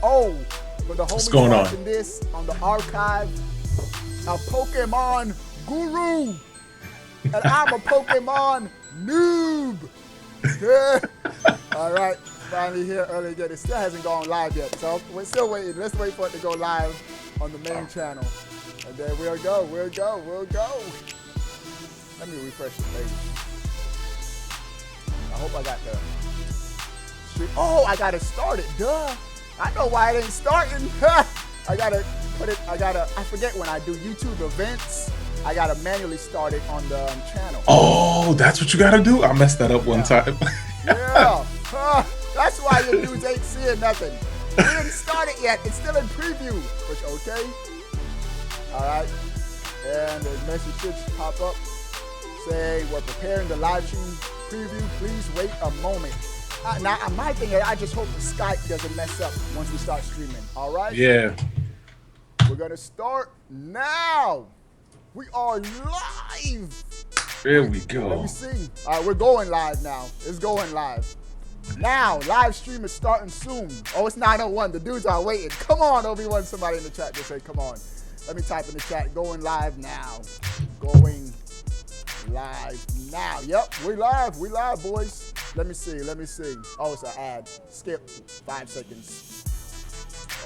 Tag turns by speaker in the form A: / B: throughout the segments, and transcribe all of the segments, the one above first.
A: Oh, for the
B: What's
A: homies
B: going on?
A: watching this on the archive, a Pokemon guru, and I'm a Pokemon noob. Yeah. All right, finally here early again. It still hasn't gone live yet, so we're still waiting. Let's wait for it to go live on the main channel, and then we'll go. Let me refresh the page. I hope I got the stream. Oh, I got it started. Duh. I know why it ain't starting. I gotta put it. I forget when I do YouTube events. I gotta manually start it on the channel.
B: Oh, that's what you gotta do? I messed that up one time.
A: Yeah. That's why your dudes ain't seeing nothing. We didn't start it yet. It's still in preview. Which, okay. All right. And the message should pop up saying we're preparing the live stream preview. Please wait a moment. Now, my thing is, I just hope the Skype doesn't mess up once we start streaming. All right?
B: Yeah.
A: We're going to start now. We are live.
B: There we go.
A: Let me see. All right, we're going live now. It's going live. Now, live stream is starting soon. Oh, it's 9:01. The dudes are waiting. Come on, Obi-Wan. Somebody in the chat just say, come on. Let me type in the chat. Going live now. Going live now. Yep, we live. We live, boys. Let me see. Oh, it's an ad. Skip 5 seconds.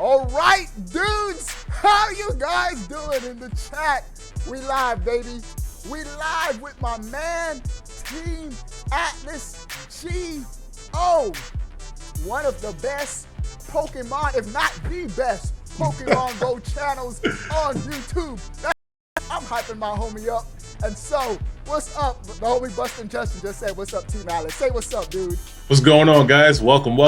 A: All right, dudes. How you guys doing in the chat? We live, baby. We live with my man, Team Atlas G.O. One of the best Pokemon, if not the best, Pokemon Go channels on YouTube. I'm hyping my homie up. And so, what's up? The homie Bustin' Justin just said, what's up, Team Atlas? Say what's up, dude.
B: What's going on, guys? Welcome.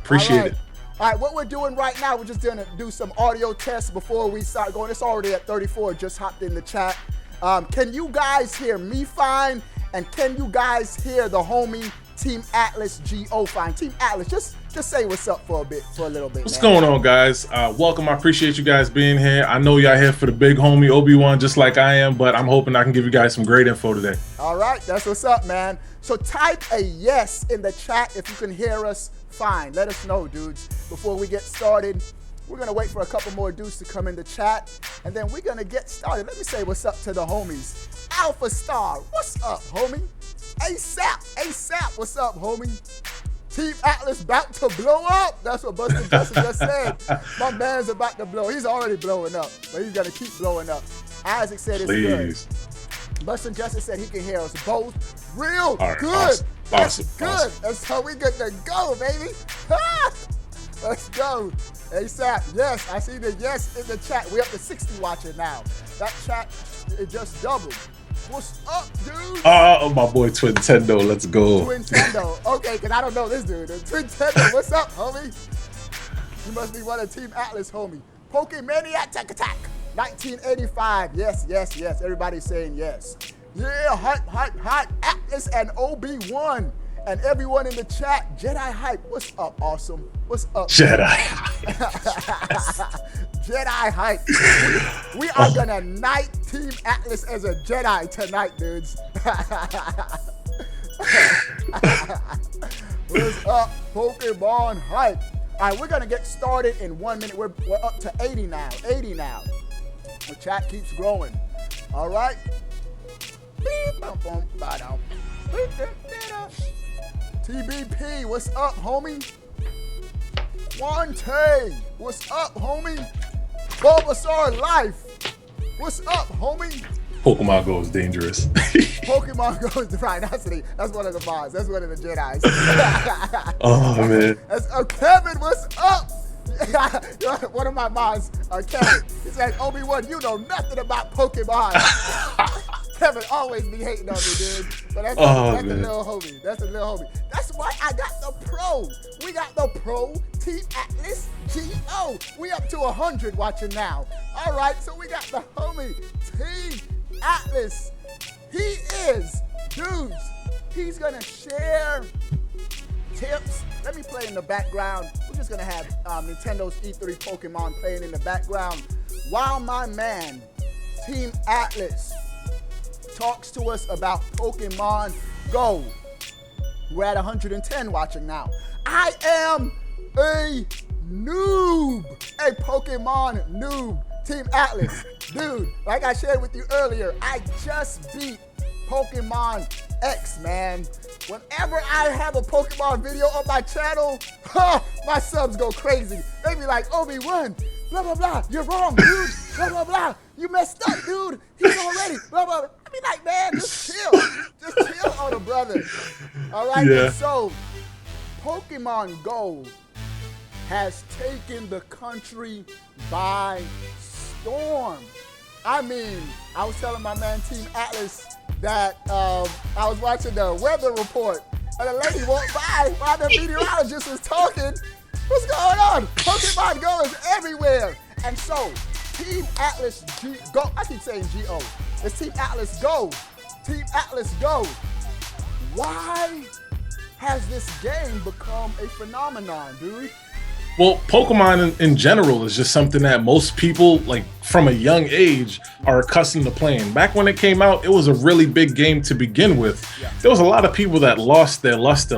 B: Appreciate it.
A: All right, what we're doing right now, we're just gonna do some audio tests before we start going. It's already at 34, just hopped in the chat. Can you guys hear me fine? And can you guys hear the homie Team Atlas G.O. fine? Team Atlas, just say what's up for a little bit.
B: What's going on, guys? Welcome. I appreciate you guys being here. I know y'all here for the big homie Obi-Wan, just like I am, but I'm hoping I can give you guys some great info today.
A: All right, that's what's up, man. So type a yes in the chat if you can hear us fine. Let us know, dudes, before we get started. We're gonna wait for a couple more dudes to come in the chat, and then we're gonna get started. Let me say what's up to the homies. Alpha Star, what's up, homie? ASAP, what's up, homie? Team Atlas about to blow up. That's what Bustin' Justin just said. My man's about to blow. He's already blowing up, but he's gonna keep blowing up. Isaac said it's good. Bustin' Justin said he can hear us both real good. That's good. That's how we get to go, baby. Let's go. ASAP, yes, I see the yes in the chat. We're up to 60 watching now. That chat, it just doubled. What's up, dude?
B: Oh, my boy Twintendo, let's go.
A: Twintendo, okay, because I don't know this dude. Twintendo, what's up, homie? You must be one of Team Atlas, homie. Pokemaniac Attack, 1985. Yes. Everybody's saying yes. Yeah, hype. Atlas and Obi-Wan. And everyone in the chat, Jedi Hype, what's up, awesome? What's up?
B: Jedi.
A: Jedi Hype. We are gonna knight Team Atlas as a Jedi tonight, dudes. What's up, Pokemon Hype? All right, we're gonna get started in 1 minute. We're up to 80 now. The chat keeps growing. All right. TBP, what's up, homie? Wante, what's up, homie? Bulbasaur Life, what's up, homie?
B: Pokemon Go is dangerous.
A: Pokemon Go is right. That's one of the mods. That's one of the Jedi's.
B: Oh, man.
A: Kevin, what's up? One of my mods, Kevin, he said, Obi-Wan, you know nothing about Pokemon. Kevin always be hating on me, dude. But that's a little homie. That's a little homie. That's why I got the pro. We got the pro Team Atlas G.O. We up to 100 watching now. All right, so we got the homie Team Atlas. He is, dudes, he's gonna share tips. Let me play in the background. We're just gonna have Nintendo's E3 Pokemon playing in the background while my man, Team Atlas, talks to us about Pokemon Go. We're at 110 watching now. I am a noob. A Pokemon noob. Team Atlas. Dude, like I shared with you earlier, I just beat Pokemon X, man. Whenever I have a Pokemon video on my channel, my subs go crazy. They be like, Obi-Wan, blah, blah, blah. You're wrong, dude. Blah, blah, blah. You messed up, dude. He's already, blah, blah, blah. I be like, man, just chill. Just chill on the brother. All right?
B: Yeah.
A: And so, Pokemon Go has taken the country by storm. I mean, I was telling my man Team Atlas that I was watching the weather report and a lady walked by while the meteorologist was talking. What's going on? Pokemon Go is everywhere. And so, Team Atlas Go, I keep saying G-O. It's Team Atlas Go. Team Atlas Go. Why has this game become a phenomenon, dude?
B: Well, Pokemon in general is just something that most people, like from a young age, are accustomed to playing. Back when it came out, it was a really big game to begin with. Yeah. There was a lot of people that lost their lust,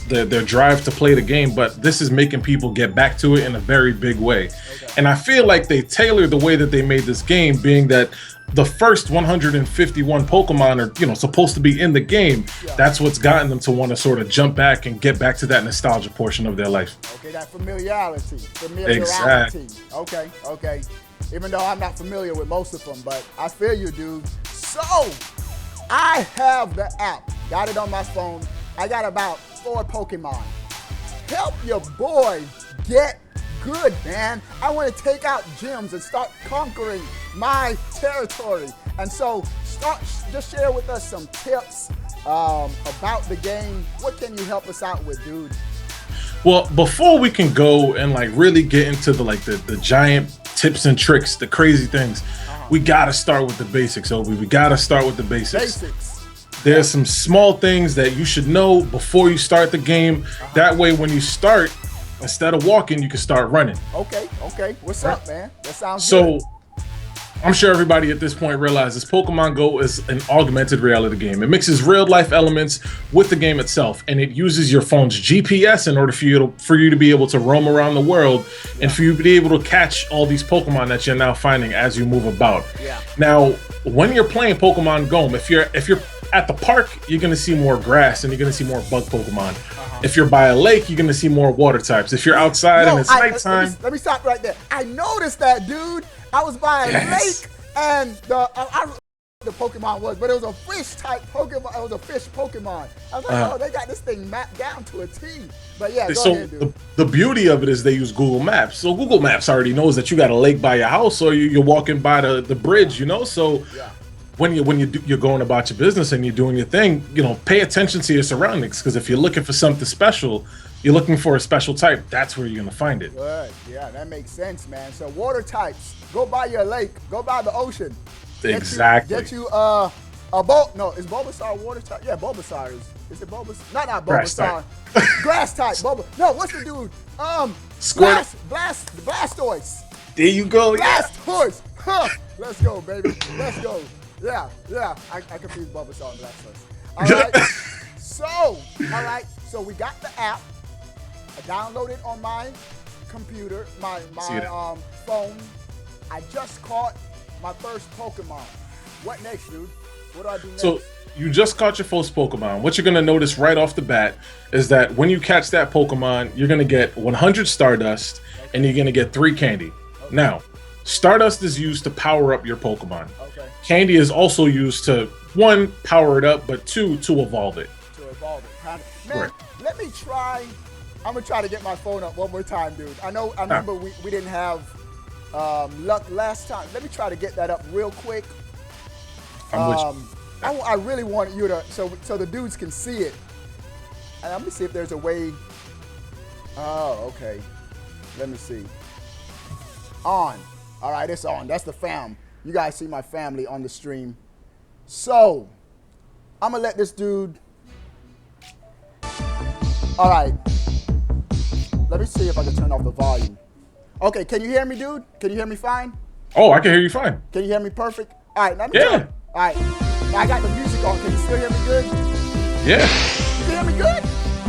B: their drive to play the game, but this is making people get back to it in a very big way. Okay. And I feel like they tailored the way that they made this game, being that the first 151 Pokemon are, supposed to be in the game. Yeah. That's what's gotten them to want to sort of jump back and get back to that nostalgia portion of their life.
A: Okay, that familiarity.
B: Exactly.
A: Okay. Even though I'm not familiar with most of them, but I feel you, dude. So, I have the app. Got it on my phone. I got about 4 Pokemon. Help your boy get good, man. I want to take out gyms and start conquering my territory. And so just share with us some tips about the game. What can you help us out with, dude?
B: Well, before we can go and like really get into the giant tips and tricks, the crazy things, we gotta start with the basics, Obi. We gotta start with the basics. There's some small things that you should know before you start the game. That way, when you start, instead of walking, you can start running.
A: Okay. What's up, man? That sounds
B: good.
A: So,
B: I'm sure everybody at this point realizes Pokemon Go is an augmented reality game. It mixes real life elements with the game itself, and it uses your phone's GPS in order for you to be able to roam around the world and for you to be able to catch all these Pokemon that you're now finding as you move about.
A: Yeah.
B: Now, when you're playing Pokemon Go, if you're at the park, you're gonna see more grass and you're gonna see more bug Pokemon. If you're by a lake, you're gonna see more water types. If you're outside and it's nighttime,
A: let me stop right there. I noticed that, dude. I was by a lake and the Pokemon was, but it was a fish type Pokemon. It was a fish Pokemon. I was like, they got this thing mapped down to a T. But yeah, go ahead, dude.
B: The beauty of it is they use Google Maps. So Google Maps already knows that you got a lake by your house, or you're walking by the bridge, So when you're going about your business and you're doing your thing, pay attention to your surroundings, because if you're looking for something special, you're looking for a special type, that's where you're gonna find it.
A: Good. Yeah, that makes sense, man. So water types, go by your lake, go by the ocean.
B: Exactly.
A: Get you a no, is Bulbasaur water type? Yeah, Bulbasaur is it Bulbasaur? Not Bulbasaur. Grass type. No, what's the dude? Blastoise.
B: There you go.
A: Blastoise. Huh. Let's go, baby. Let's go. Yeah. I confused Bulbasaur and Blastoise. All right. So we got the app. I downloaded it on my computer, my phone. I just caught my first Pokemon. What next, dude? What do I do next?
B: So you just caught your first Pokemon. What you're gonna notice right off the bat is that when you catch that Pokemon, you're gonna get 100 Stardust and you're gonna get 3 candy. Okay. Now, Stardust is used to power up your Pokemon.
A: Okay.
B: Candy is also used to, 1, power it up, but 2, to evolve it.
A: Man, let me try. I'm gonna try to get my phone up one more time, dude. I remember we didn't have luck last time. Let me try to get that up real quick. I really want you to, so the dudes can see it. And let me see if there's a way. Oh, okay. Let me see. On. All right, it's on. That's the fam. You guys see my family on the stream. So, I'm gonna let this dude. All right. Let me see if I can turn off the volume. Okay, can you hear me, dude? Can you hear me fine?
B: Oh, I can hear you fine.
A: Can you hear me perfect? All right, let me turn. All right. Now I got the music on. Can you still hear me good?
B: Yeah.
A: You can hear me good?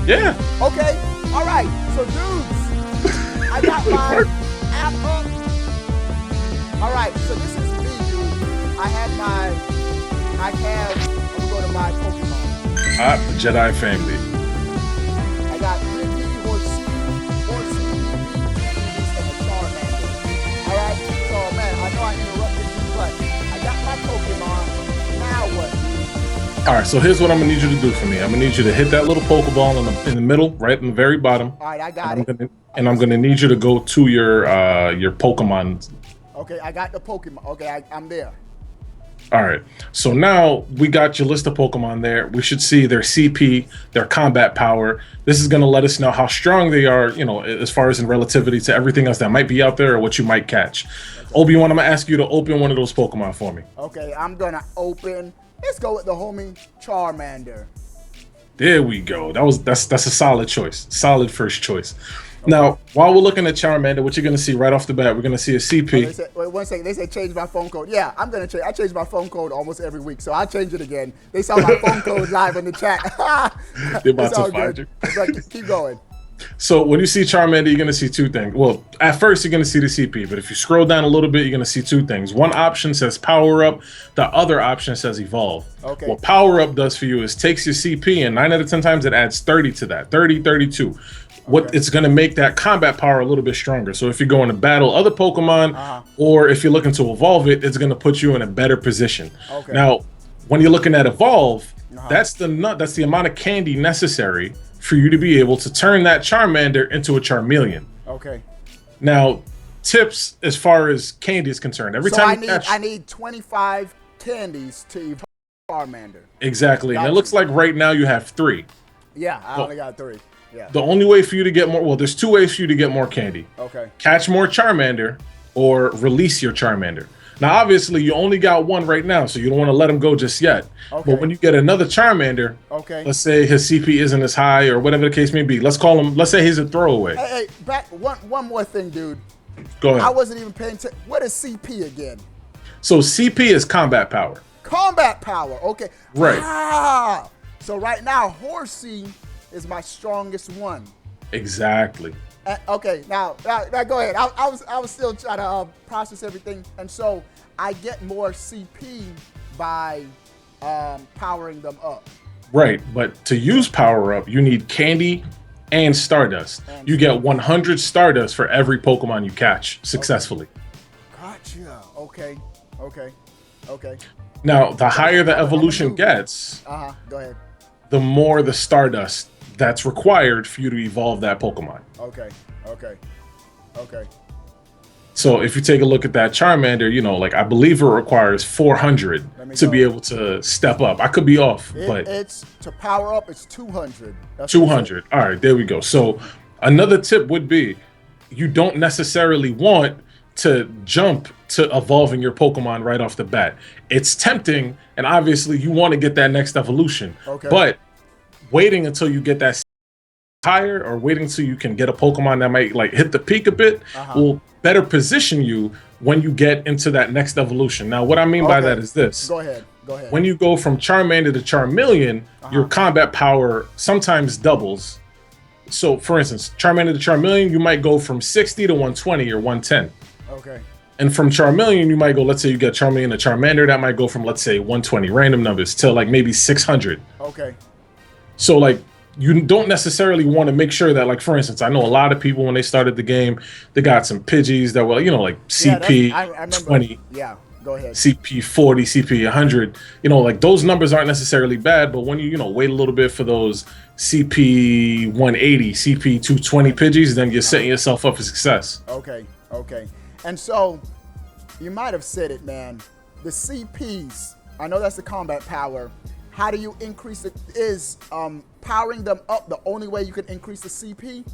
B: Yeah.
A: Okay. All right. So, dudes, I got my app up. All right, so this is me, dude. I have, I'm gonna go to my Pokemon.
B: Jedi family.
A: I got Pidgey, Horsey, and a Charmander. All right, so man, I know I interrupted you, but I got my Pokemon. Now what?
B: All right, so here's what I'm gonna need you to do for me. I'm gonna need you to hit that little Pokeball in the middle, right in the very bottom.
A: All right, I got it.
B: I'm gonna need you to go to your Pokemon.
A: Okay, I got the Pokemon. Okay, I'm there.
B: All right, so now we got your list of Pokemon there. We should see their CP, their combat power. This is gonna let us know how strong they are, you know, as far as in relativity to everything else that might be out there or what you might catch. Okay. Obi-Wan, I'm gonna ask you to open one of those Pokemon for me.
A: Okay, I'm gonna open. Let's go with the homie Charmander.
B: There we go. That's a solid choice. Solid first choice. Okay. Now, while we're looking at Charmander, what you're gonna see right off the bat, we're gonna see a CP.
A: Wait 1 second. They said change my phone code. Yeah, I'm gonna change. I change my phone code almost every week, so I'll change it again. They saw my phone code live in the chat.
B: They're about to find you.
A: But keep going.
B: So when you see Charmander, you're gonna see two things. Well, at first you're gonna see the CP, but if you scroll down a little bit, you're gonna see two things. One option says power up, the other option says evolve.
A: Okay.
B: What power up does for you is takes your CP and 9 out of 10 times it adds 30 to that, 30, 32. What it's gonna make that combat power a little bit stronger. So if you're going to battle other Pokemon, or if you're looking to evolve it, it's gonna put you in a better position.
A: Okay.
B: Now, when you're looking at evolve, that's the amount of candy necessary for you to be able to turn that Charmander into a Charmeleon.
A: Okay.
B: Now, tips as far as candy is concerned. Every time
A: I need 25 candies to evolve Charmander.
B: Exactly. And it looks like right now you have 3.
A: Yeah, I only got 3. Yeah.
B: The only way for you to get more, well, there's 2 ways for you to get more candy.
A: Okay.
B: Catch more Charmander or release your Charmander. Now, obviously, you only got 1 right now, so you don't want to let him go just yet.
A: Okay.
B: But when you get another Charmander, let's say his CP isn't as high or whatever the case may be. Let's say he's a throwaway.
A: Hey, back one more thing, dude.
B: Go ahead.
A: I wasn't even paying attention. What is CP again?
B: So CP is combat power.
A: Combat power. Okay.
B: Right.
A: So right now, Horsey is my strongest one.
B: Exactly.
A: Okay, now go ahead. I was still trying to process everything, and so I get more CP by powering them up.
B: Right, but to use power up, you need candy and Stardust. You get 100 Stardust for every Pokemon you catch successfully.
A: Gotcha. Okay.
B: Now, the higher the evolution gets,
A: go ahead.
B: The more the Stardust that's required for you to evolve that Pokemon.
A: Okay.
B: So if you take a look at that Charmander, you know, like I believe it requires 400 to be able to step up. I could be off, but
A: it's to power up. It's 200. That's
B: 200. All right, there we go. So another tip would be, you don't necessarily want to jump to evolving your Pokemon right off the bat. It's tempting, and obviously you want to get that next evolution.
A: Okay.
B: But waiting until you get that higher, or waiting until you can get a Pokemon that might like hit the peak a bit, will better position you when you get into that next evolution. Now, what I mean by that is this.
A: Go ahead.
B: When you go from Charmander to Charmeleon, your combat power sometimes doubles. So, for instance, Charmander to Charmeleon, you might go from 60 to 120 or 110.
A: Okay.
B: And from Charmeleon, you might go, let's say you get Charmeleon to Charmander, that might go from, let's say, 120 random numbers to like maybe 600.
A: Okay. So
B: like, you don't necessarily want to make sure that, like, for instance, I know a lot of people when they started the game, they got some Pidgeys that were, you know, like CP
A: I
B: 20.
A: Yeah, go ahead.
B: CP 40, CP 100. You know, like those numbers aren't necessarily bad, but when you know, wait a little bit for those CP 180, CP 220 Pidgeys, then you're setting yourself up for success.
A: Okay. And so, you might have said it, man. The CPs, I know that's the combat power. How do you increase it? Is powering them up the only way you can increase the CP?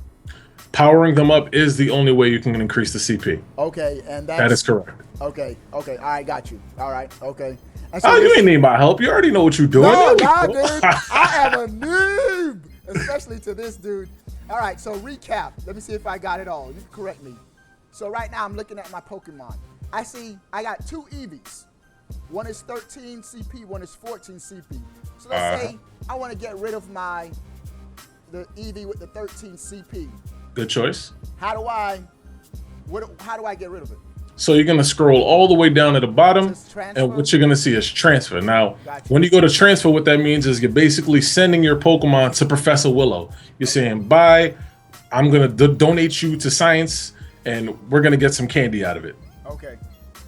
B: Powering them up is the only way you can increase the CP.
A: Okay, and
B: that is correct.
A: Okay, all right, got you. All right, okay. And so
B: oh, you ain't need my help. You already know what you're doing.
A: No, dude. I am a noob, especially to this dude. All right, so recap. Let me see if I got it all. You can correct me. So right now I'm looking at my Pokemon. I see I got 2 Eevees. One is 13 CP, one is 14 CP. So let's say I want to get rid of the Eevee with the 13 CP.
B: Good choice.
A: How do I get rid of it?
B: So you're gonna scroll all the way down to the bottom,
A: Just transfer?
B: and what you're gonna see is transfer. Now,
A: Gotcha.
B: when you go to transfer, what that means is you're basically sending your Pokemon to Professor Willow. You're saying, bye, I'm gonna donate you to science, and we're gonna get some candy out of it.
A: Okay.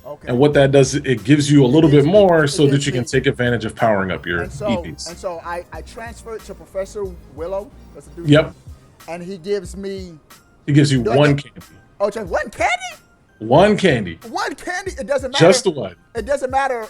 A: Okay.
B: And what that does, it gives you a little bit more so that
A: gives
B: you can
A: me-
B: take advantage of powering up your
A: And
B: EVs.
A: so I transfer it to Professor Willow. That's the dude.
B: Yep.
A: And he gives me.
B: It gives you
A: Do I
B: one
A: get-
B: candy.
A: Oh, just one candy?
B: One candy.
A: One candy? It doesn't matter.
B: Just the one.
A: It doesn't matter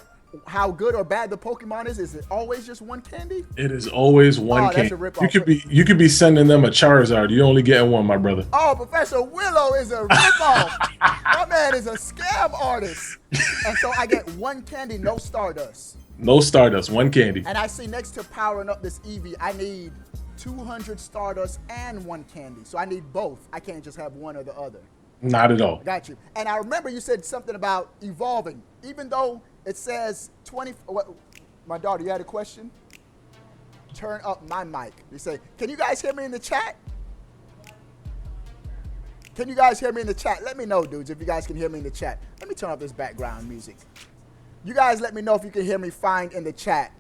A: how good or bad the Pokemon is. Is it always just one candy?
B: It is always one
A: That's
B: candy.
A: a rip-off.
B: You could be sending them a Charizard. You're only getting one, my brother.
A: Oh, Professor Willow is a ripoff. My man is a scam artist. And so I get one candy, no Stardust.
B: No Stardust, one candy.
A: And I see next to powering up this Eevee, I need 200 Stardust and one candy. So I need both. I can't just have one or the other.
B: Not at all.
A: Got you. And I remember you said something about evolving. Even though it says 20. What, my daughter, you had a question? Turn up my mic. You say, can you guys hear me in the chat? Can you guys hear me in the chat? Let me know, dudes, if you guys can hear me in the chat. Let me turn up this background music. You guys let me know if you can hear me fine in the chat.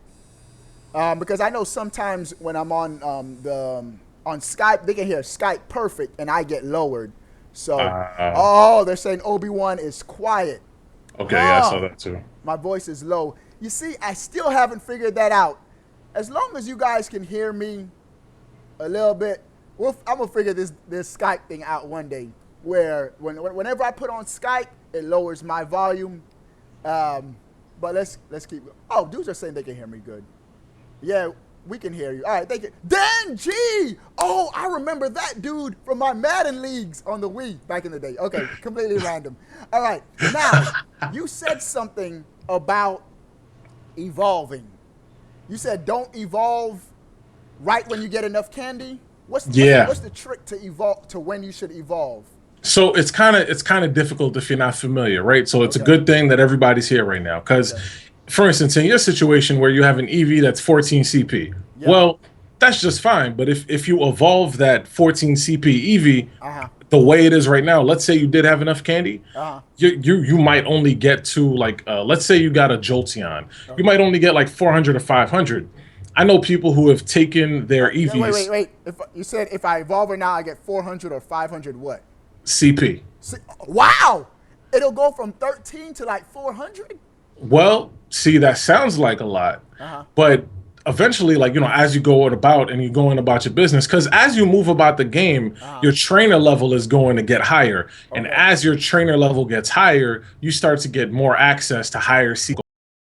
A: Because I know sometimes when I'm on on Skype, they can hear Skype perfect and I get lowered. So, they're saying Obi-Wan is quiet.
B: Okay, yeah, I saw that too.
A: My voice is low. You see, I still haven't figured that out. As long as you guys can hear me a little bit, I'm gonna figure this Skype thing out one day. Where whenever I put on Skype, it lowers my volume. But let's keep. Oh, dudes are saying they can hear me good. Yeah, we can hear you. All right, thank you. Dan G! Oh, I remember that dude from my Madden leagues on the Wii back in the day. Okay, completely random. All right, now, you said something about evolving. You said don't evolve right when you get enough candy? What's the trick to evolve to when you should evolve?
B: So it's kind of difficult if you're not familiar, right? So it's a good thing that everybody's here right now because, for instance, in your situation where you have an EV that's 14 CP, well, that's just fine. But if you evolve that 14 CP EV the way it is right now, let's say you did have enough candy, you might only get to like, let's say you got a Jolteon, you might only get like 400 or 500. I know people who have taken their EVs.
A: Wait. If you said if I evolve it now, I get 400 or 500 what?
B: CP.
A: Wow! It'll go from 13 to like 400?
B: Well, see, that sounds like a lot, but eventually, like, you know, as you go about and you're going about your business, because as you move about the game, your trainer level is going to get higher. And as your trainer level gets higher, you start to get more access to higher CP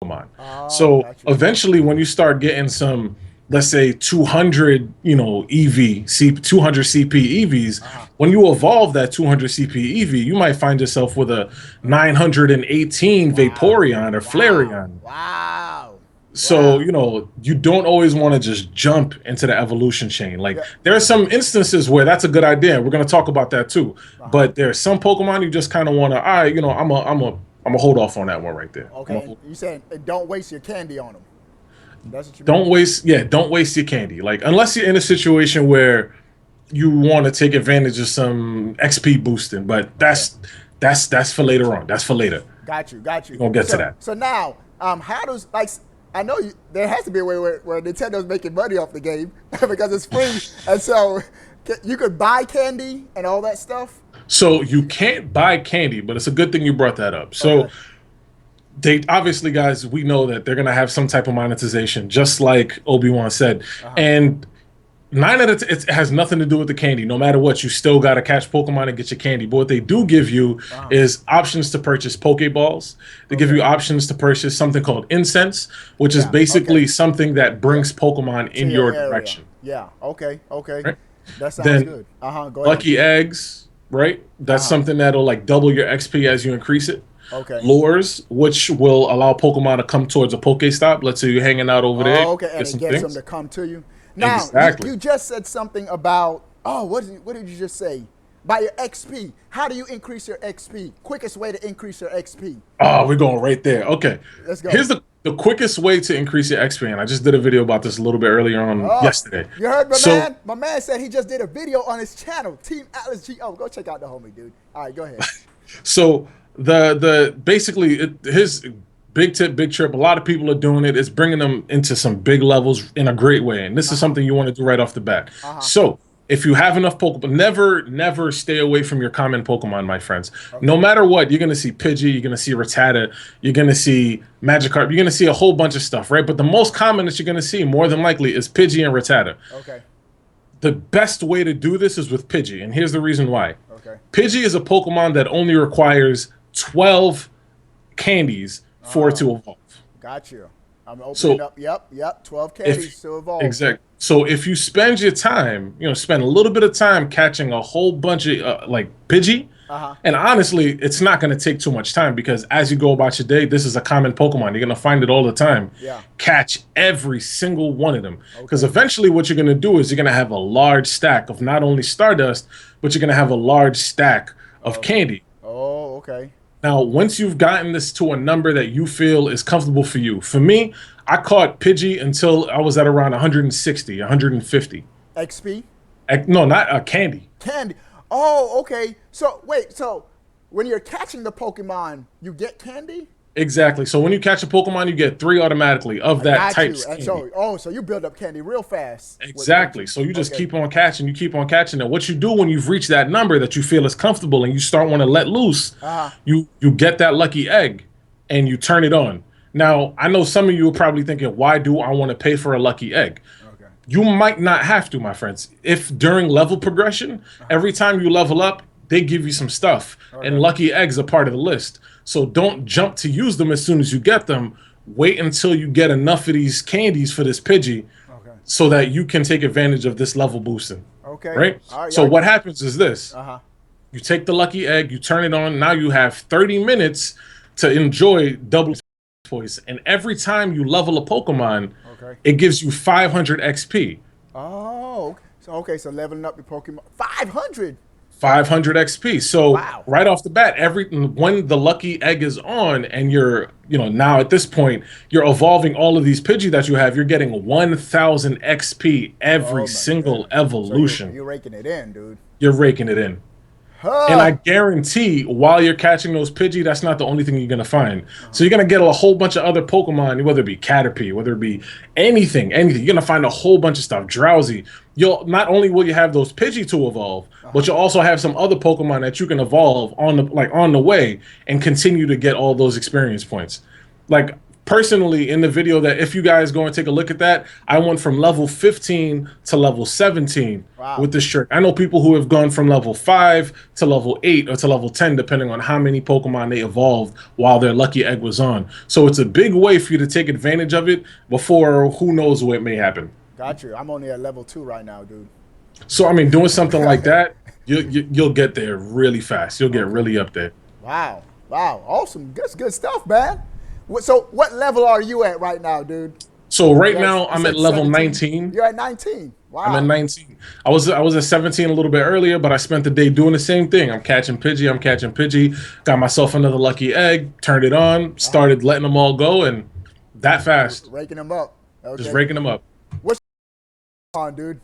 B: Pokemon. So eventually, when you start getting some, let's say 200, you know, 200 CP EVs, when you evolve that 200 CP EV, you might find yourself with a 918 Vaporeon or Flareon.
A: Wow.
B: So, you know, you don't always want to just jump into the evolution chain. Like, there are some instances where that's a good idea. We're going to talk about that too. But there's some Pokemon you just kind of want to, all right, you know, I'm a hold off on that one right there.
A: Okay, you said don't waste your candy on them. That's what you
B: mean? Don't waste your candy. Like, unless you're in a situation where you want to take advantage of some XP boosting, but that's for later on. That's for later.
A: Got you.
B: We're gonna get to that.
A: So now, how does, like, I know there has to be a way where Nintendo's making money off the game because it's free, and so you could buy candy and all that stuff.
B: So you can't buy candy, but it's a good thing you brought that up. So they obviously, guys, we know that they're gonna have some type of monetization, just like Obi-Wan said, and 9 out of 10, it has nothing to do with the candy. No matter what, you still got to catch Pokemon and get your candy. But what they do give you is options to purchase Pokeballs. They give you options to purchase something called incense, which is basically something that brings Pokemon in your direction.
A: Yeah. Okay.
B: Right?
A: That sounds good. Go ahead.
B: Lucky eggs, right? That's something that'll like double your XP as you increase it.
A: Okay.
B: Lures, which will allow Pokemon to come towards a Pokestop. Let's say you're hanging out over there.
A: Okay, and it gets them to come to you. Now,
B: exactly.
A: You just said something about, what did you just say? By your XP. How do you increase your XP? Quickest way to increase your XP.
B: Oh, we're going right there. Okay.
A: Let's go.
B: The quickest way to increase your XP, and I just did a video about this a little bit earlier on
A: Oh,
B: yesterday.
A: you heard my
B: So
A: man? My man said he just did a video on his channel, Team Atlas GO. Go check out the homie, dude. All right, go ahead.
B: So the basically his big tip, big trip. A lot of people are doing it. It's bringing them into some big levels in a great way, and this is something you want to do right off the bat. So if you have enough Pokemon, never stay away from your common Pokemon, my friends. No matter what, you're gonna see Pidgey, you're gonna see Rattata, you're gonna see Magikarp, you're gonna see a whole bunch of stuff, right? But the most common that you're gonna see, more than likely, is Pidgey and Rattata.
A: Okay.
B: The best way to do this is with Pidgey, and here's the reason why.
A: Okay.
B: Pidgey is a Pokemon that only requires 12 candies for it to evolve.
A: Got you. I'm opening up. Yep. 12 candies to evolve.
B: Exactly. So if you spend your time, spend a little bit of time catching a whole bunch of like Pidgey, and honestly, it's not going to take too much time because as you go about your day, this is a common Pokemon. You're going to find it all the time.
A: Yeah.
B: Catch every single one of them. Because eventually what you're going to do is you're going to have a large stack of not only Stardust, but you're going to have a large stack of candy.
A: Oh, okay.
B: Now, once you've gotten this to a number that you feel is comfortable for you, for me, I caught Pidgey until I was at around 160, 150.
A: XP?
B: No, not candy.
A: Candy. Oh, okay. So, wait. So, when you're catching the Pokemon, you get candy?
B: Exactly. So when you catch a Pokemon, you get 3 automatically of that type.
A: And so you build up candy real fast.
B: Exactly. So you just keep on catching. You keep on catching. And what you do when you've reached that number that you feel is comfortable and you start want to let loose, you get that lucky egg and you turn it on. Now, I know some of you are probably thinking, why do I want to pay for a lucky egg? Okay. You might not have to, my friends. If during level progression, every time you level up, they give you some stuff. And lucky eggs are part of the list. So don't jump to use them as soon as you get them. Wait until you get enough of these candies for this Pidgey so that you can take advantage of this level boosting.
A: Okay.
B: Right? So what happens is this. You take the lucky egg, you turn it on. Now you have 30 minutes to enjoy double points. And every time you level a Pokemon, it gives you 500 XP.
A: Oh, so leveling up your Pokemon. 500?
B: 500 XP. So right off the bat, when the lucky egg is on and you're, now at this point, you're evolving all of these Pidgey that you have, you're getting 1000 XP every single evolution.
A: So you're raking it in, dude.
B: You're raking it in. And I guarantee while you're catching those Pidgey, that's not the only thing you're going to find. So you're going to get a whole bunch of other Pokemon, whether it be Caterpie, whether it be anything. You're going to find a whole bunch of stuff. Drowsy. Not only will you have those Pidgey to evolve, but you'll also have some other Pokemon that you can evolve on the way and continue to get all those experience points. Like, personally, in the video that if you guys go and take a look at that, I went from level 15 to level 17 with this trick. I know people who have gone from level 5 to level 8 or to level 10, depending on how many Pokemon they evolved while their lucky egg was on. So it's a big way for you to take advantage of it before who knows what may happen.
A: Got you. I'm only at level 2 right now, dude.
B: So, I mean, doing something like that, you'll get there really fast. You'll get really up there.
A: Wow. Awesome. That's good stuff, man. So what level are you at right now, dude?
B: So right now I'm at level 19.
A: You're at 19. Wow.
B: I'm at 19. I was at 17 a little bit earlier, but I spent the day doing the same thing. I'm catching Pidgey. Got myself another lucky egg, turned it on, started letting them all go, and that fast.
A: Raking them up. Okay.
B: Just raking them up.
A: What's on, dude?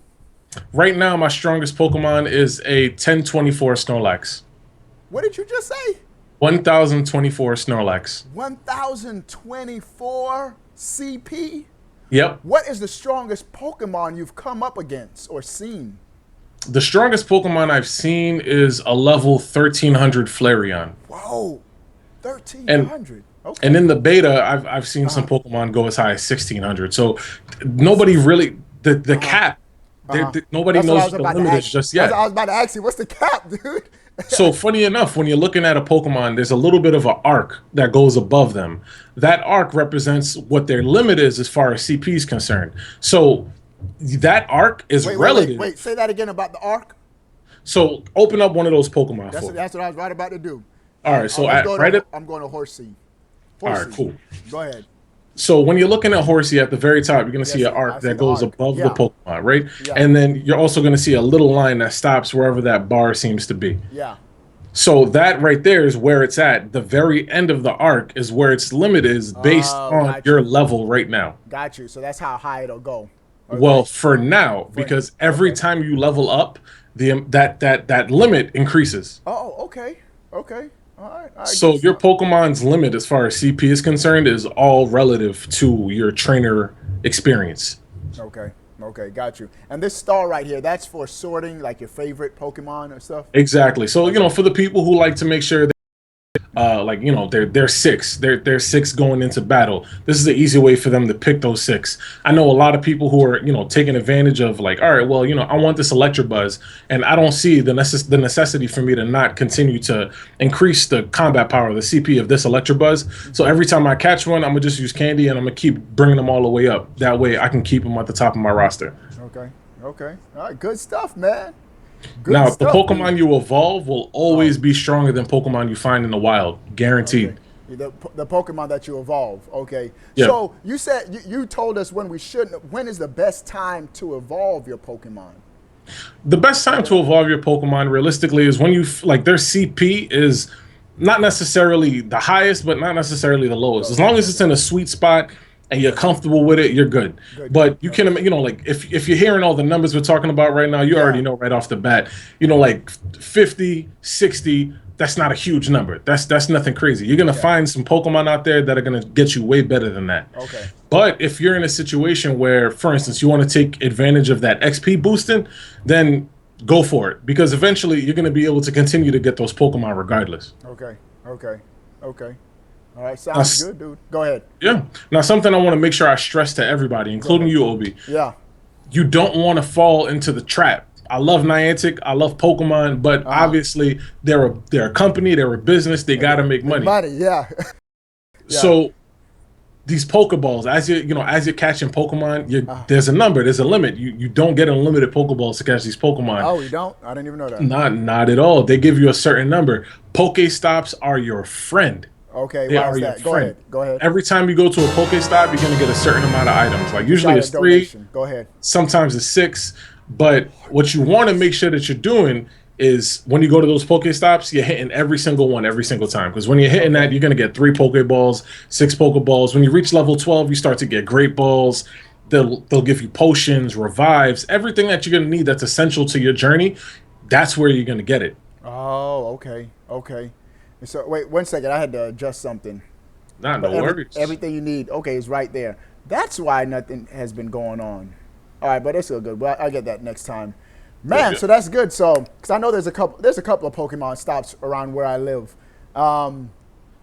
B: Right now, my strongest Pokemon is a 1024 Snorlax.
A: What did you just say?
B: 1024 Snorlax.
A: 1024 CP?
B: Yep.
A: What is the strongest Pokemon you've come up against or seen?
B: The strongest Pokemon I've seen is a level 1300 Flareon.
A: Whoa, 1300. Okay.
B: And in the beta, I've seen some Pokemon go as high as 1600. So nobody really the cap. Nobody knows what the limit is just yet.
A: I was about to ask you, what's the cap, dude?
B: So funny enough, when you're looking at a Pokemon, there's a little bit of an arc that goes above them. That arc represents what their limit is as far as CP is concerned. So that arc is relative.
A: Wait, say that again about the arc.
B: So open up one of those Pokemon for me.
A: That's what I was right about to do.
B: All right, so
A: I'm going to Horsey.
B: All right, cool.
A: Go ahead.
B: So when you're looking at Horsey at the very top, you're going to see an arc that goes above the Pokemon, right? Yeah. And then you're also going to see a little line that stops wherever that bar seems to be.
A: Yeah.
B: So that right there is where it's at. The very end of the arc is where its limit is based
A: Oh,
B: on
A: got
B: your
A: you.
B: level right now.
A: Got you. So that's how high it'll go.
B: Well,
A: Okay.
B: for now,
A: For
B: because every
A: okay.
B: time you level up, that limit increases.
A: Oh, okay. Okay. All right. All right. Good
B: So your
A: stuff.
B: Pokemon's limit, as far as CP is concerned, is all relative to your trainer experience.
A: Okay. Okay. Got you. And this star right here, that's for sorting like your favorite Pokemon or stuff.
B: Exactly. So
A: Okay.
B: for the people who like to make sure like they're six, they're six going into battle. This is the easy way for them to pick those six. I know a lot of people who are taking advantage of, like, all right, well, I want this Electabuzz, and I don't see the necessity for me to not continue to increase the combat power, the CP of this Electabuzz. So every time I catch one, I'm gonna just use candy, and I'm gonna keep bringing them all the way up. That way I can keep them at the top of my roster.
A: Okay. Okay. All right. Good stuff, man. Good
B: Now, the
A: stuff, dude.
B: Pokemon you evolve will
A: Oh,
B: always be stronger than Pokemon you find in the wild,
A: okay.
B: guaranteed.
A: The Pokemon that you evolve. Okay.
B: Yeah.
A: So you said you told us when we shouldn't. When is the best time to evolve your Pokemon?
B: The best time
A: Okay.
B: to evolve your Pokemon realistically is when like their CP is not necessarily the highest, but not necessarily the lowest. As long as it's
A: Okay.
B: in a sweet spot and you're comfortable with it, you're good.
A: Good. Good.
B: But you can,
A: Okay.
B: like if you're hearing all the numbers we're talking about right now, you already
A: Yeah.
B: know right off the bat, like 50, 60, that's not a huge number. That's nothing crazy. You're gonna
A: Yeah.
B: find some Pokemon out there that are gonna get you way better than that.
A: Okay.
B: But if you're in a situation where, for instance, you want to take advantage of that XP boosting, then go for it, because eventually you're going to be able to continue to get those Pokemon regardless.
A: Okay. Okay. Okay. All right.
B: Now,
A: Sounds good, dude. Go ahead.
B: yeah. Now, something I want to make sure I stress to everybody,
A: Go
B: including
A: ahead.
B: you, Obi,
A: Yeah.
B: you don't want to fall into the trap. I love Niantic, I love Pokemon, but
A: Uh huh.
B: obviously they're a company, they're a business, they got to make
A: Make
B: money.
A: money. Yeah. Yeah.
B: So these Pokeballs, as as you're catching Pokemon,
A: Uh,
B: there's a number, there's a limit. You don't get unlimited Pokeballs to catch these Pokemon.
A: oh, you don't? I didn't even know that.
B: Not at all. They give you a certain number. Pokestops are your friend.
A: Okay.
B: They
A: Why
B: are
A: is
B: your
A: that? Go
B: friend.
A: ahead. Go ahead.
B: Every time you go to a Pokestop, you're gonna get a certain amount of items. Like usually
A: Got a
B: it's three,
A: donation. Go ahead.
B: sometimes it's six. But what you want to make sure that you're doing is when you go to those Pokestops, you're hitting every single one every single time. Because when you're hitting that,
A: Okay.
B: you're gonna get 3 Pokeballs, 6 Pokeballs. When you reach level 12, you start to get Great Balls. They'll give you potions, revives, everything that you're gonna need that's essential to your journey. That's where you're gonna get it.
A: Oh, okay. Okay. So wait 1 second. I had to adjust something.
B: Not
A: But
B: no worries.
A: everything you need, okay, is right there. That's why nothing has been going on. All right, but it's still good. Well, I'll get that next time. Man,
B: Yeah.
A: so that's good. So, because I know there's a couple of Pokemon stops around where I live. Um,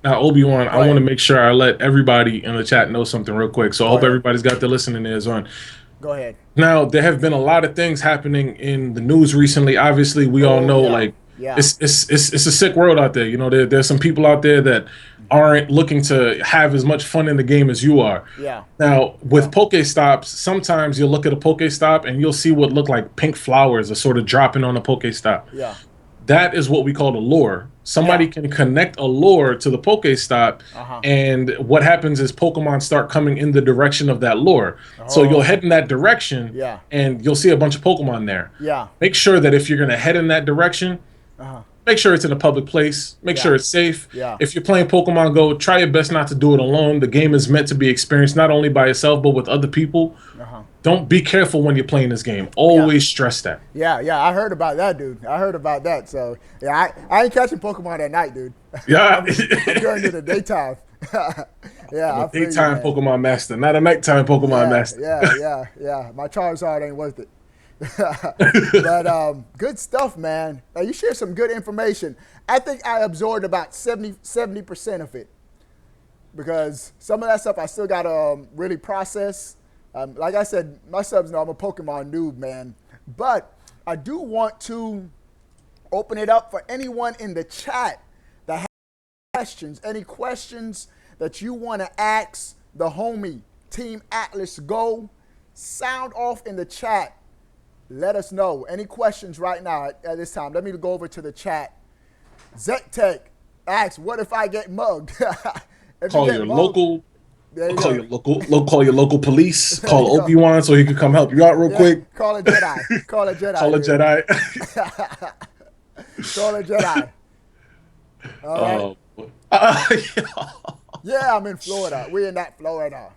B: Now, Obi-Wan, I
A: go
B: want to
A: ahead.
B: make sure I let everybody in the chat know something real quick. So I
A: Go
B: hope
A: ahead.
B: everybody's got their listening ears on.
A: Go ahead.
B: Now, there have been a lot of things happening in the news recently. Obviously, we all
A: Oh
B: know,
A: yeah,
B: like,
A: yeah,
B: it's a sick world out there. There's some people out there that aren't looking to have as much fun in the game as you are.
A: yeah,
B: Now,
A: yeah,
B: with Pokestops, sometimes you'll look at a Pokestop and you'll see what look like pink flowers are sort of dropping on a Pokestop.
A: yeah,
B: That is what we call a lure. Somebody
A: yeah.
B: can connect a lure to the Pokestop,
A: Uh huh.
B: and what happens is Pokemon start coming in the direction of that lure. So
A: Oh,
B: you'll
A: okay.
B: head in that direction,
A: Yeah,
B: and you'll see a bunch of Pokemon there.
A: yeah.
B: Make sure that if you're going to head in that direction,
A: Uh huh.
B: make sure it's in a public place. Make sure
A: Yeah,
B: it's safe.
A: yeah.
B: If you're playing Pokemon Go, try your best not to do it alone. The game is meant to be experienced not only by yourself, but with other people.
A: Uh huh.
B: Don't be careful when you're playing this game.
A: Yeah.
B: Always stress that.
A: Yeah, yeah, I heard about that, dude. I heard about that. So yeah, I ain't catching Pokemon at night, dude.
B: Yeah.
A: I'm going to the daytime. Yeah, I feel you,
B: Daytime
A: man.
B: Pokemon Master, not a nighttime Pokemon
A: Yeah,
B: Master.
A: yeah. My Charizard ain't worth it. But good stuff, man. You shared some good information. I think I absorbed about 70% of it because some of that stuff I still got to really process. Like I said, my subs know I'm a Pokemon noob, man. But I do want to open it up for anyone in the chat that has questions. Any questions that you want to ask the homie, Team Atlas Go, sound off in the chat. Let us know. Any questions right now at this time? Let me go over to the chat. Zetech asks, what if I get mugged? If you
B: Call
A: get
B: your
A: mugged,
B: local,
A: there you
B: call
A: go.
B: your call your local police.
A: There you
B: Call
A: go.
B: Obi-Wan so he can come help you out real
A: Yeah,
B: quick.
A: call a Jedi. Call a Jedi.
B: Call a
A: dude.
B: Jedi.
A: Call a Jedi. All right. Yeah, I'm in Florida. We're in that Florida.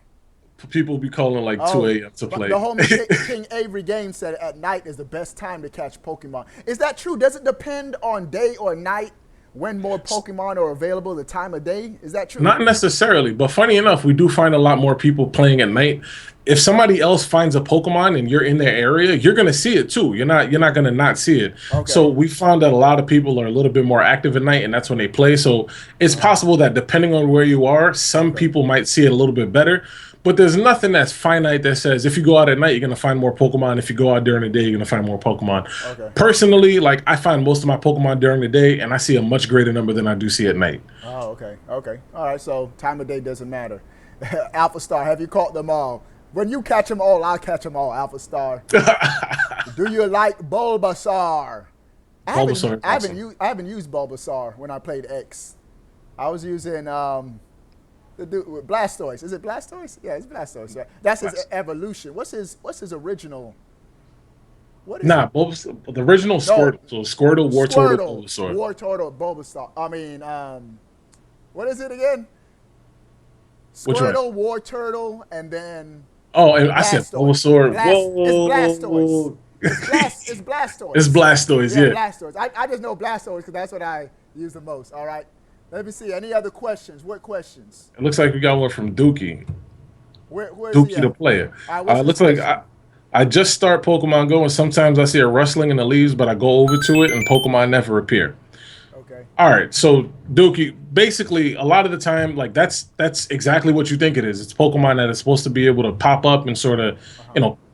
B: People be calling like 2
A: Oh,
B: a.m. to
A: but the
B: play.
A: homie King Avery Games said at night is the best time to catch Pokemon. Is that true? Does it depend on day or night when more Pokemon are available, the time of day? Is that true?
B: Not necessarily, but funny enough, we do find a lot more people playing at night. If somebody else finds a Pokemon and you're in their area, you're gonna see it too. You're not gonna not see it. So
A: Okay.
B: we found that a lot of people are a little bit more active at night, and that's when they play. So it's possible that depending on where you are, some
A: Okay.
B: people might see it a little bit better. But there's nothing that's finite that says if you go out at night, you're gonna find more Pokemon. If you go out during the day, you're gonna find more Pokemon.
A: Okay.
B: Personally, like I find most of my Pokemon during the day, and I see a much greater number than I do see at night.
A: Oh, okay. Okay. All right. So time of day doesn't matter. Alpha Star, have you caught them all? When you catch them all, I'll catch them all. Alpha Star. Do you like Bulbasaur?
B: Bulbasaur.
A: I haven't used Bulbasaur when I played X. I was using the dude with Blastoise. Is it Blastoise? Yeah, it's Blastoise. Right? That's his evolution. What's his original? What is
B: Nah,
A: it?
B: Bulbasaur, the original
A: No,
B: Squirtle. So Squirtle, Wartortle,
A: Squirtle,
B: Bulbasaur.
A: War Turtle, Bulbasaur. I mean, what is it again?
B: Which one?
A: Squirtle, War Turtle, and then
B: Oh, and I said
A: Blastoise.
B: Bulbasaur.
A: It's Blastoise.
B: Whoa.
A: It's Blastoise.
B: It's Blastoise,
A: Yeah,
B: yeah.
A: Blastoise. I just know Blastoise because that's what I use the most. All right. Let me see. Any other questions? What questions?
B: It looks like we got one from Dookie.
A: Where's he
B: Dookie the
A: at?
B: player.
A: All right, what's his
B: Looks like
A: question?
B: I just start Pokemon Go, and sometimes I see a rustling in the leaves, but I go over to it, and Pokemon never appear.
A: Okay.
B: All right, so Dookie, basically, a lot of the time, like that's exactly what you think it is. It's Pokemon that is supposed to be able to pop up and sort of,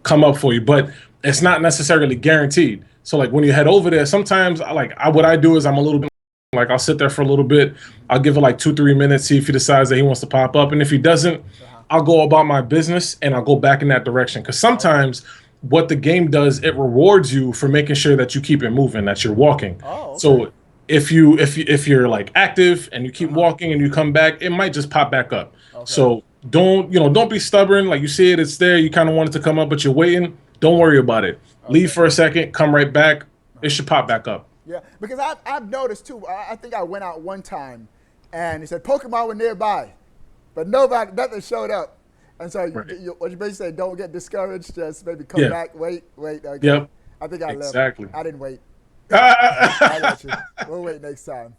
B: come up for you, but it's not necessarily guaranteed. So, like when you head over there, sometimes what I do is I'm a little bit like I'll sit there for a little bit. I'll give it like 2-3 minutes, see if he decides that he wants to pop up, and if he doesn't, I'll go about my business and I'll go back in that direction. Because sometimes what the game does, it rewards you for making sure that you keep it moving, that you're walking.
A: Oh, okay.
B: So if you're like active and you keep walking and you come back, it might just pop back up.
A: Okay.
B: So don't be stubborn. Like you see it, it's there. You kind of want it to come up, but you're waiting. Don't worry about it. Leave for a second, come right back. It should pop back up.
A: Yeah, because I've noticed too. I think I went out one time, and it said Pokemon were nearby, but nothing showed up. And so what you basically say, don't get discouraged. Just maybe come back, wait. Okay.
B: Yep.
A: I think I
B: Exactly.
A: left. I didn't wait. I got you. We'll wait next time.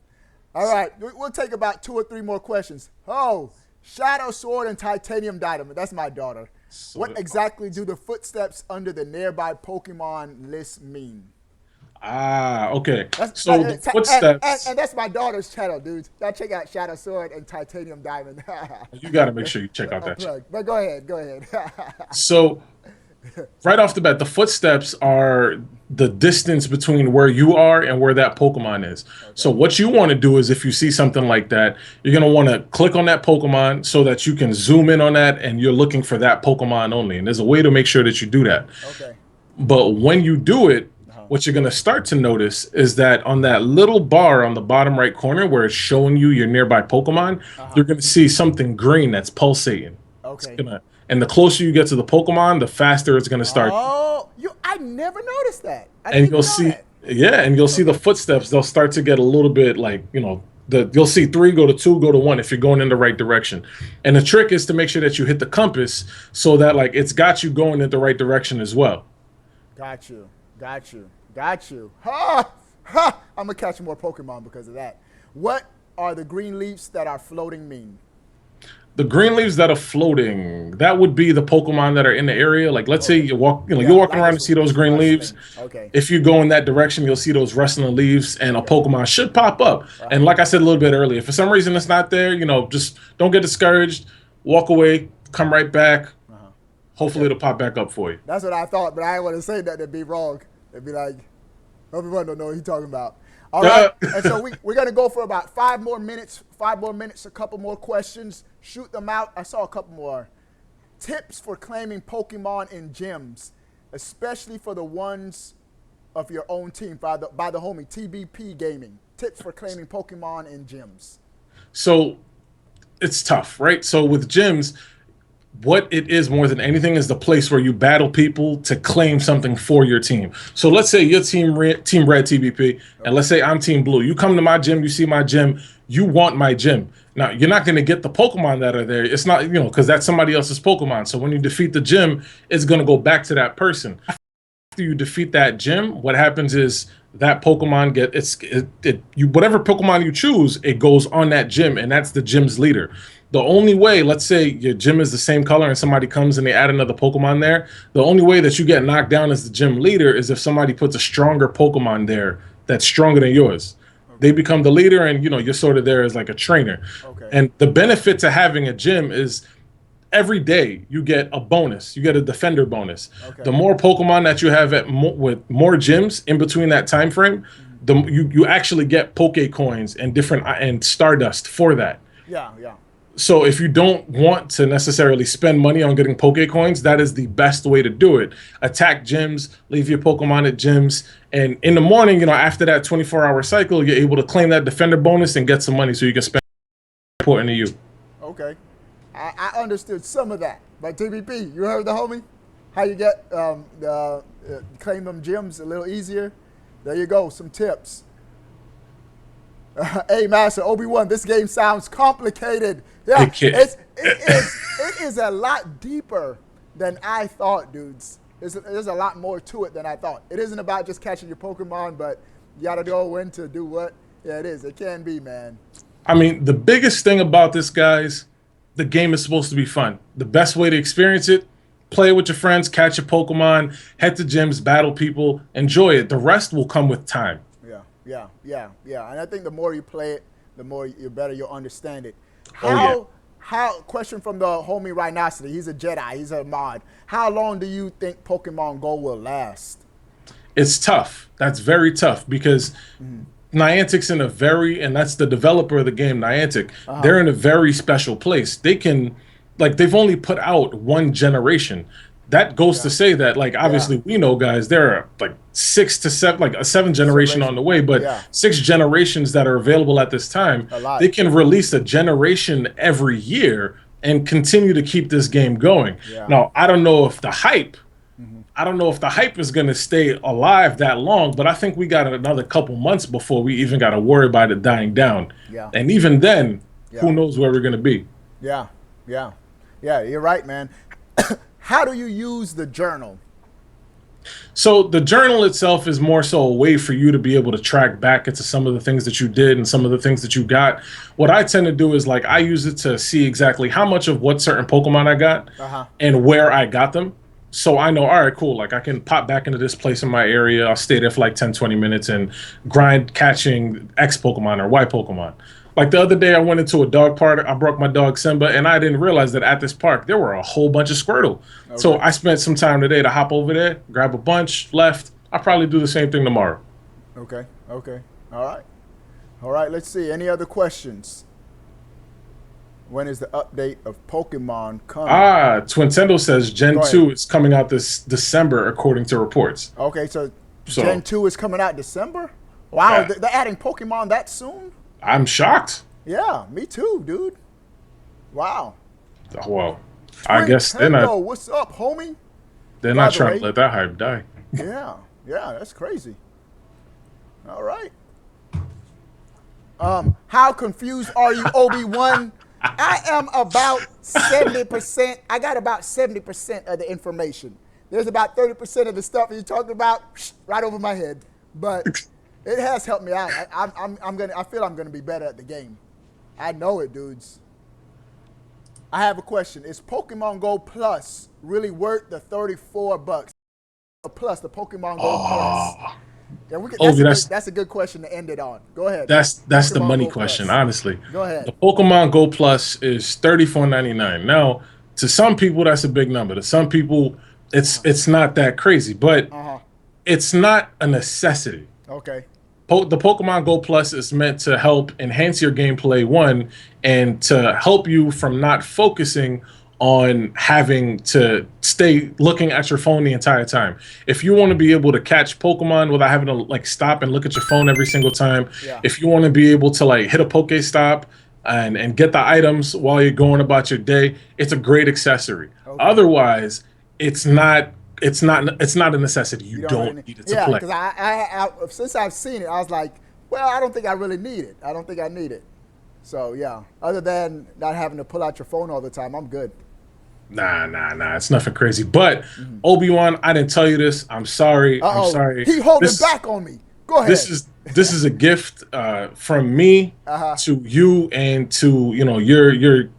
A: All right, we'll take about 2 or 3 more questions. Oh, Shadow Sword and Titanium Dynamo. That's my daughter. What exactly do the footsteps under the nearby Pokemon list mean?
B: Okay. So the footsteps.
A: And that's my daughter's channel, dudes. Y'all check out Shadow Sword and Titanium Diamond.
B: You got to make sure you check out that channel.
A: But go ahead.
B: So right off the bat, the footsteps are the distance between where you are and where that Pokemon is. Okay. So what you want to do is if you see something like that, you're going to want to click on that Pokemon so that you can zoom in on that and you're looking for that Pokemon only. And there's a way to make sure that you do that.
A: Okay.
B: But when you do it, what you're going to start to notice is that on that little bar on the bottom right corner where it's showing you your nearby Pokemon, you're going to see something green that's pulsating.
A: Okay.
B: And the closer you get to the Pokemon, the faster it's going to start.
A: Oh, I never noticed that.
B: And you'll see, and you'll see the footsteps. They'll start to get a little bit like, you'll see 3 go to 2 go to 1 if you're going in the right direction. And the trick is to make sure that you hit the compass so that like it's got you going in the right direction as well.
A: Got you. Ha! I'm gonna catch more Pokemon because of that. What are the green leaves that are floating mean?
B: The green leaves that are floating, that would be the Pokemon that are in the area. Like, let's say you're walking around and see those green leaves.
A: Okay.
B: If you go in that direction, you'll see those rustling leaves, and a Pokemon should pop up. And like I said a little bit earlier, if for some reason it's not there, just don't get discouraged. Walk away, come right back. Hopefully it'll pop back up for you.
A: That's what I thought, but I didn't want to say that. It'd be wrong. It'd be like, everyone don't know what he's talking about. All right, and so we're going to go for about 5 more minutes, a couple more questions. Shoot them out. I saw a couple more. Tips for claiming Pokemon in gyms, especially for the ones of your own team, by the homie TBP Gaming. Tips for claiming Pokemon in gyms.
B: So it's tough, right? So with gyms, what it is more than anything is the place where you battle people to claim something for your team. So let's say you're team red TBP, and let's say I'm team blue. You come to my gym, you see my gym, you want my gym. Now you're not going to get the Pokemon that are there. It's not, because that's somebody else's Pokemon. So when you defeat the gym, it's going to go back to that person. After you defeat that gym, what happens is that Pokemon whatever Pokemon you choose, it goes on that gym, and that's the gym's leader. The only way, let's say your gym is the same color and somebody comes and they add another Pokemon there, the only way that you get knocked down as the gym leader is if somebody puts a stronger Pokemon there that's stronger than yours. They become the leader, and you're sort of there as like a trainer.
A: Okay.
B: And the benefit to having a gym is every day you get a bonus. You get a defender bonus.
A: Okay.
B: The more Pokemon that you have with more gyms in between that time frame, you actually get Poke coins and Stardust for that.
A: Yeah.
B: So if you don't want to necessarily spend money on getting Poke coins, that is the best way to do it. Attack gyms, leave your Pokemon at gyms, and in the morning, after that 24-hour cycle, you're able to claim that defender bonus and get some money so you can spend important to you.
A: Okay. I understood some of that. But TBP, you heard the homie? How you get claim them gyms a little easier? There you go, some tips. Hey, Master Obi-Wan, this game sounds complicated. Yeah, it is a lot deeper than I thought, dudes. There's a lot more to it than I thought. It isn't about just catching your Pokemon, but you got to know when to do what. Yeah, it is. It can be, man.
B: I mean, the biggest thing about this, guys, the game is supposed to be fun. The best way to experience it, play it with your friends, catch a Pokemon, head to gyms, battle people, enjoy it. The rest will come with time.
A: Yeah. And I think the more you play it, the more you better you'll understand it. Question from the homie Rhinosity. He's a Jedi. He's a mod. How long do you think Pokemon Go will last?
B: It's tough. That's very tough because Niantic's and that's the developer of the game, Niantic. They're in a very special place. They've only put out one generation. That goes to say that, obviously we know, guys, there are like 6 to 7, like a 7th generation on the way, but 6 generations that are available at this time. They can release a generation every year and continue to keep this game going. Now, I don't know if the hype is going to stay alive that long, but I think we got another couple months before we even got to worry about it dying down. And even then, who knows where we're going to be.
A: Yeah, you're right, man. How do you use the journal?
B: So the journal itself is more so a way for you to be able to track back into some of the things that you did and some of the things that you got. What I tend to do is I use it to see exactly how much of what certain Pokemon I got and where I got them. So I know, all right, cool. I can pop back into this place in my area. I'll stay there for 10, 20 minutes and grind catching X Pokemon or Y Pokemon. The other day, I went into a dog park. I brought my dog Simba, and I didn't realize that at this park, there were a whole bunch of Squirtle. Okay. So I spent some time today to hop over there, grab a bunch, left. I'll probably do the same thing tomorrow.
A: Okay. All right, let's see. Any other questions? When is the update of Pokemon coming?
B: Twintendo says Gen 2 is coming out this December, according to reports.
A: Okay, so Gen 2 is coming out December? Wow, they're adding Pokemon that soon?
B: I'm shocked.
A: Yeah, me too, dude. Wow.
B: Well, I guess they're not.
A: What's up, homie?
B: They're not trying to let that hype die.
A: Yeah, that's crazy. All right. How confused are you, Obi-Wan? I am about 70%. I got about 70% of the information. There's about 30% of the stuff you're talking about right over my head, but it has helped me out. I feel I'm gonna be better at the game. I know it, dudes. I have a question. Is Pokemon Go Plus really worth the $34? Plus the Pokemon Go Plus. Yeah, that's a good question to end it on. Go ahead.
B: That's the money question, honestly.
A: Go ahead.
B: The Pokemon Go Plus is $34.99. Now, to some people, that's a big number. To some people, it's not that crazy, but it's not a necessity.
A: Okay.
B: The Pokemon Go Plus is meant to help enhance your gameplay, one, and to help you from not focusing on having to stay looking at your phone the entire time. If you want to be able to catch Pokemon without having to stop and look at your phone every single time, if you want to be able to hit a Pokestop and get the items while you're going about your day, it's a great accessory.
A: Okay.
B: Otherwise, it's not it's not a necessity. You
A: You don't really
B: don't
A: need.
B: need it to
A: Yeah,
B: play.
A: because I since I've seen it, I was like, well, I don't think I really need it. I don't think I need it. So yeah, other than not having to pull out your phone all the time, I'm good.
B: Nah. It's nothing crazy. But Obi-Wan, I didn't tell you this. I'm sorry. I'm
A: Uh-oh,
B: sorry.
A: he holding
B: This
A: back on me. Go
B: this
A: ahead.
B: is a gift from me
A: Uh-huh.
B: to you and to your.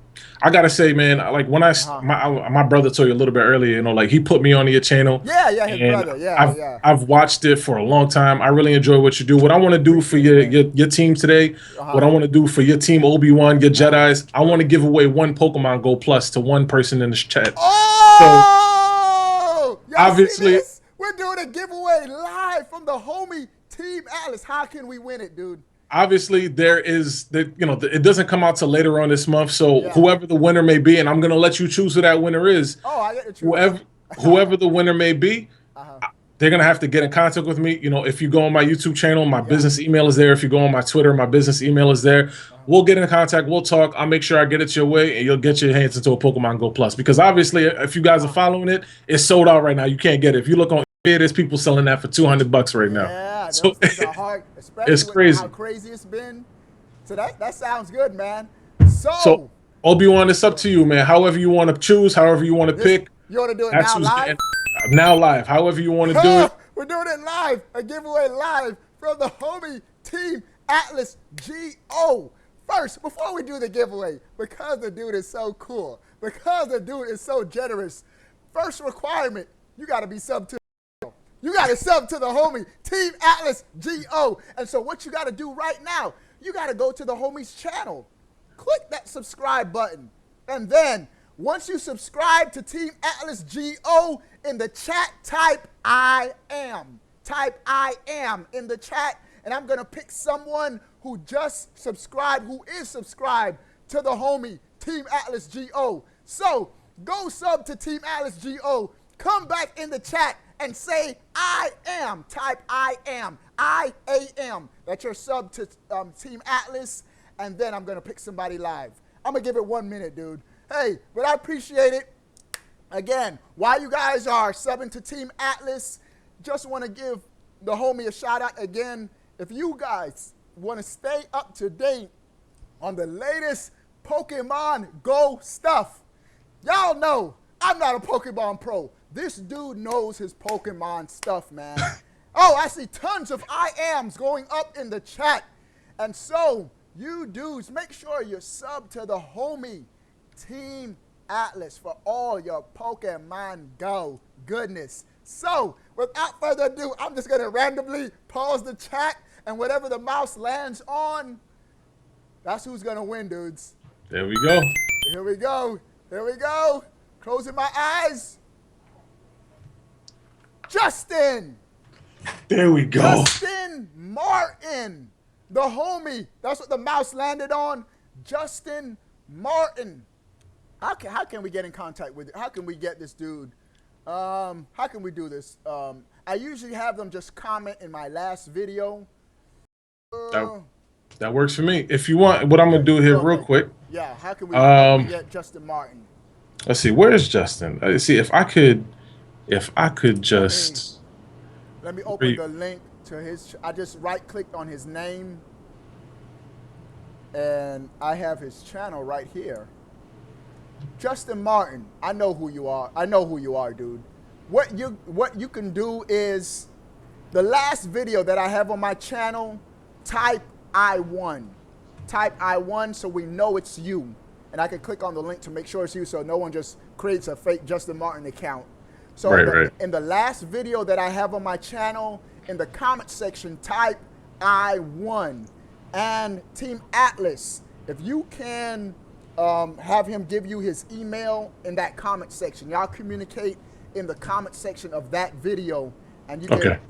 B: I gotta say, man, like when
A: Uh-huh.
B: my brother told you a little bit earlier, like he put me on your channel,
A: Yeah, his
B: and
A: brother. Yeah,
B: I've
A: yeah.
B: I've watched it for a long time. I really enjoy what you do. What I want to do for
A: Appreciate it, man.
B: your team today, what
A: Uh-huh.
B: I want to do for your team Obi-Wan, your
A: Uh-huh.
B: Jedis, I want to give away one Pokemon Go Plus to one person in this chat. So
A: Oh! Y'all see
B: obviously,
A: this? We're doing a giveaway live from the homie Team Atlas. How can we win it, dude?
B: there is that it doesn't come out till later on this month. So
A: Yeah.
B: whoever the winner may be, and I'm gonna let you choose who that winner is.
A: Oh, I get to choose.
B: Whoever the winner may be,
A: Uh-huh.
B: they're gonna have to get in contact with me. If you go on my YouTube channel, my
A: Yeah.
B: business email is there. If you go on my Twitter, my business email is there. We'll get in contact. We'll talk. I'll make sure I get it your way, and you'll get your hands into a Pokemon Go Plus. Because obviously, if you guys are following it, it's sold out right now. You can't get it. If you look on eBay, there's people selling that for $200 right now.
A: Yeah,
B: So
A: those things are hard, especially
B: it's
A: with how
B: crazy.
A: crazy it's been. So that sounds good, man.
B: So
A: So
B: Obi-Wan, it's up to you, man. However you want to choose, however you want to
A: this,
B: pick.
A: you want to do it
B: That's
A: now
B: who's
A: live?
B: getting now live. However you want to do it.
A: We're doing it live. A giveaway live from the homie Team Atlas GO. First, before we do the giveaway, because the dude is so cool, because the dude is so generous, first requirement, you got to be sub to. You got to sub to the homie Team Atlas GO. And so what you got to do right now, you got to go to the homie's channel. Click that subscribe button. And then once you subscribe to Team Atlas GO, in the chat, type I am. Type I am in the chat. And I'm going to pick someone who just subscribed, who is subscribed to the homie Team Atlas GO. So go sub to Team Atlas GO. Come back in the chat and say I am. Type I am. I-A-M. That's your sub to Team Atlas. And then I'm going to pick somebody live. I'm going to give it 1 minute, dude. Hey, but I appreciate it. Again, while you guys are subbing to Team Atlas, just want to give the homie a shout out again. If you guys want to stay up to date on the latest Pokemon Go stuff, y'all know I'm not a Pokemon pro. This dude knows his Pokemon stuff, man. Oh, I see tons of I ams going up in the chat. And so, you dudes, make sure you sub to the homie Team Atlas for all your Pokemon Go goodness. So, without further ado, I'm just going to randomly pause the chat, and whatever the mouse lands on, that's who's going to win, dudes.
B: There we go.
A: Here we go. Here we go. Closing my eyes. Justin.
B: There we go.
A: Justin Martin. The homie. That's what the mouse landed on. Justin Martin. How can we get in contact with it? How can we get this dude? How can we do this? I usually have them just comment in my last video.
B: That works for me. If you want, what I'm gonna do here real quick.
A: Yeah, how can we get Justin Martin?
B: Let's see, where is Justin? Let's see if I could just.
A: Let me open the link to his. I just right clicked on his name, and I have his channel right here. Justin Martin, I know who you are. I know who you are, dude. What you can do is the last video that I have on my channel, type I1. Type I1 so we know it's you. And I can click on the link to make sure it's you so no one just creates a fake Justin Martin account. So in the last video that I have on my channel, in the comment section, type I1. And Team Atlas, if you can have him give you his email in that comment section. Y'all communicate in the comment section of that video, and you could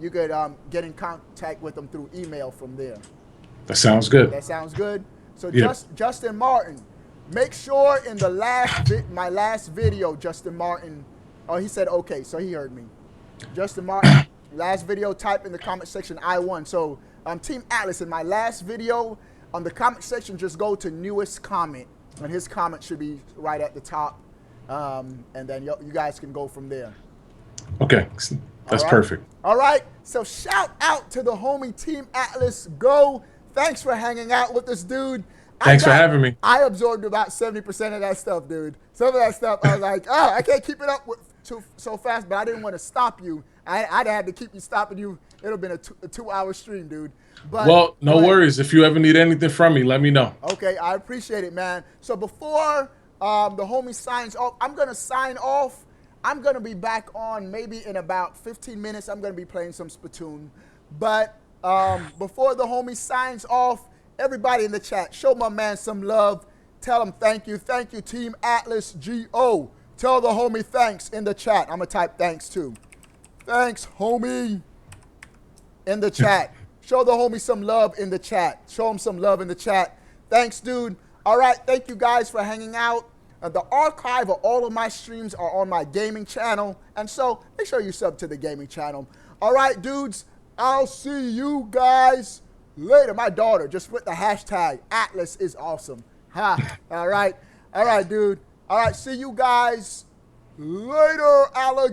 A: get in contact with them through email from there.
B: That sounds good.
A: That sounds good. So Justin Martin, make sure in the my last video, Justin Martin. Oh, he said okay, so he heard me. Justin Martin, last video, type in the comment section I1. So Team Atlas, in my last video, On the comment section, just go to newest comment, and his comment should be right at the top, and then you guys can go from there.
B: Okay, that's perfect.
A: All right, so shout out to the homie Team Atlas Go. Thanks for hanging out with us, dude.
B: Thanks for having me.
A: I absorbed about 70% of that stuff, dude. Some of that stuff, I was like, oh, I can't keep it up so fast, but I didn't want to stop you. I'd had to keep you stopping you. It would have been a 2-hour stream, dude. But,
B: well, no worries. If you ever need anything from me, let me know.
A: Okay, I appreciate it, man. So before the homie signs off, I'm going to sign off. I'm going to be back on maybe in about 15 minutes. I'm going to be playing some Splatoon. But before the homie signs off, everybody in the chat, show my man some love. Tell him thank you. Thank you, Team Atlas GO. Tell the homie thanks in the chat. I'm going to type thanks too. Thanks, homie, in the chat. Show the homie some love in the chat. Show him some love in the chat. Thanks, dude. All right, thank you guys for hanging out. The archive of all of my streams are on my gaming channel, and so make sure you sub to the gaming channel. All right, dudes, I'll see you guys later. My daughter just put the hashtag Atlas is awesome. Ha. All right, dude. All right, see you guys later, alligator.